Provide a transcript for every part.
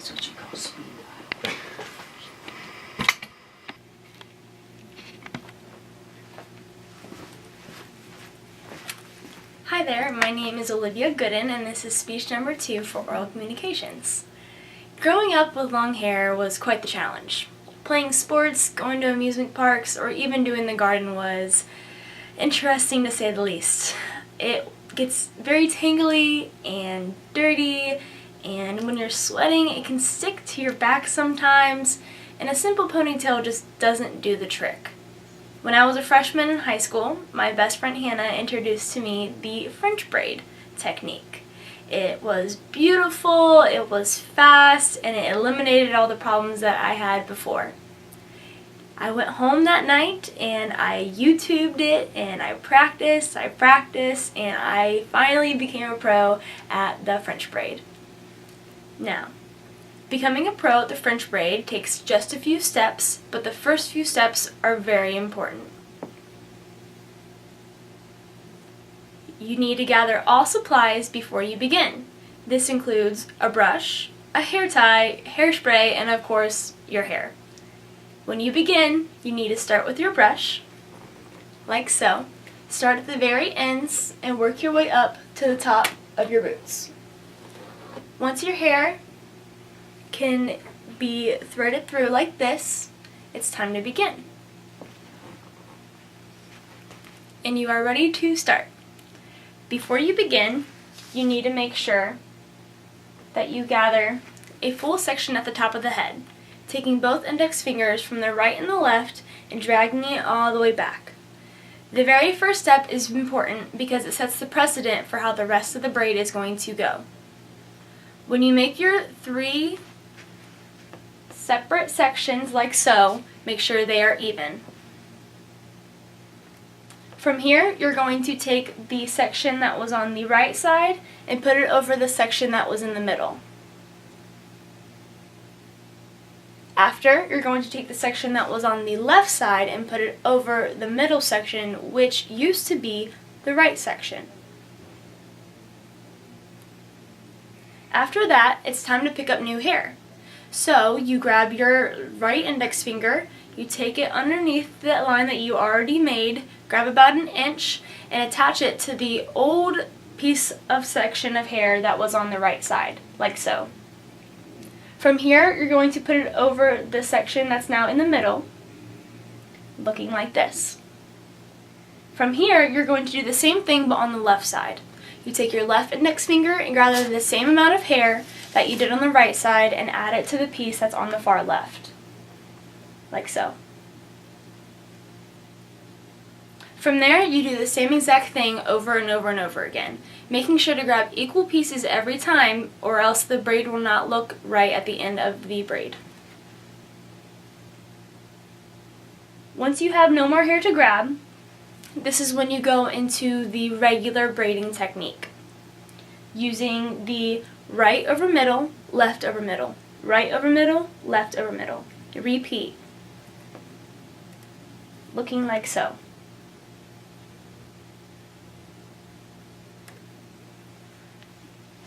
That's what you call speed. Hi there, my name is Olivia Gooden and this is speech number 2 for oral communications. Growing up with long hair was quite the challenge. Playing sports, going to amusement parks, or even doing the garden was interesting to say the least. It gets very tangly and dirty, and when you're sweating it can stick to your back sometimes, and a simple ponytail just doesn't do the trick. When I was a freshman in high school, my best friend Hannah introduced to me the French braid technique. It was beautiful, it was fast, and it eliminated all the problems that I had before. I went home that night and I YouTubed it and I practiced, and I finally became a pro at the French braid. Now, becoming a pro at the French braid takes just a few steps, but the first few steps are very important. You need to gather all supplies before you begin. This includes a brush, a hair tie, hairspray, and of course, your hair. When you begin, you need to start with your brush, like so. Start at the very ends and work your way up to the top of your roots. Once your hair can be threaded through like this, it's time to begin. And you are ready to start. Before you begin, you need to make sure that you gather a full section at the top of the head, taking both index fingers from the right and the left and dragging it all the way back. The very first step is important because it sets the precedent for how the rest of the braid is going to go. When you make your 3 separate sections like so, make sure they are even. From here, you're going to take the section that was on the right side and put it over the section that was in the middle. After, you're going to take the section that was on the left side and put it over the middle section, which used to be the right section. After that, it's time to pick up new hair. So you grab your right index finger, you take it underneath that line that you already made, grab about 1 inch, and attach it to the old piece of section of hair that was on the right side, like so. From here, you're going to put it over the section that's now in the middle, looking like this. From here, you're going to do the same thing but on the left side. You take your left index finger and gather the same amount of hair that you did on the right side and add it to the piece that's on the far left, like so. From there, you do the same exact thing over and over and over again, making sure to grab equal pieces every time or else the braid will not look right at the end of the braid. Once you have no more hair to grab, this is when you go into the regular braiding technique, using the right over middle, left over middle, right over middle, left over middle. Repeat, looking like so.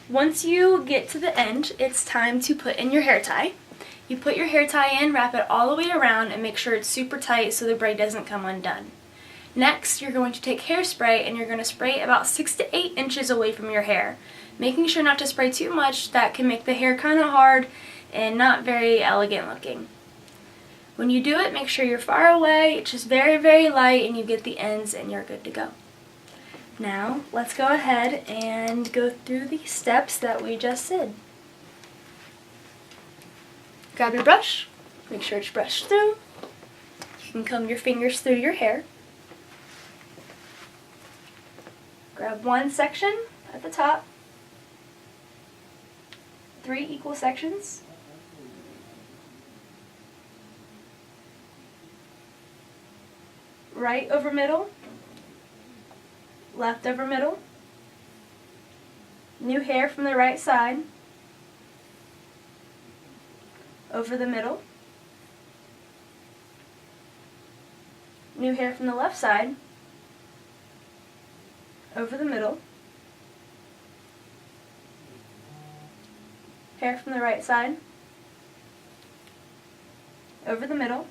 Once you get to the end, it's time to put in your hair tie. You put your hair tie in, wrap it all the way around, and make sure it's super tight so the braid doesn't come undone. Next, you're going to take hairspray and you're going to spray about 6 to 8 inches away from your hair, making sure not to spray too much. That can make the hair kind of hard and not very elegant looking. When you do it, make sure you're far away, it's just very, very light, and you get the ends and you're good to go. Now, let's go ahead and go through the steps that we just did. Grab your brush, make sure it's brushed through. You can comb your fingers through your hair. Grab 1 section at the top, 3 equal sections. Right over middle, left over middle, new hair from the right side, over the middle, new hair from the left side, over the middle, hair from the right side, over the middle,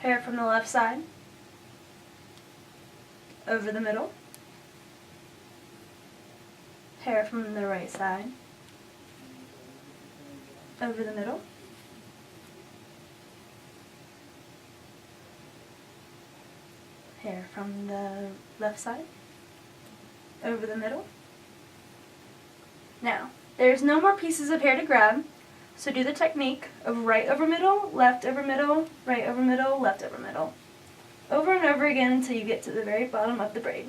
hair from the left side, over the middle, hair from the right side, over the middle, hair from the left side, over the middle. Now, there's no more pieces of hair to grab, so do the technique of right over middle, left over middle, right over middle, left over middle. Over and over again until you get to the very bottom of the braid.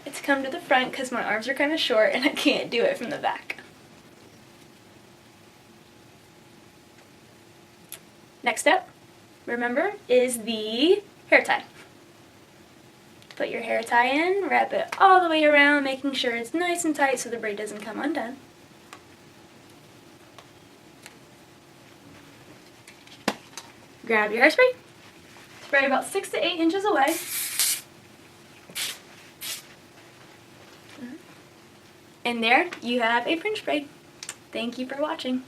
It's come to the front because my arms are kind of short and I can't do it from the back. Next step, remember, is the hair tie. Put your hair tie in, wrap it all the way around, making sure it's nice and tight so the braid doesn't come undone. Grab your hairspray, spray about 6 to 8 inches away. And there you have a French braid. Thank you for watching.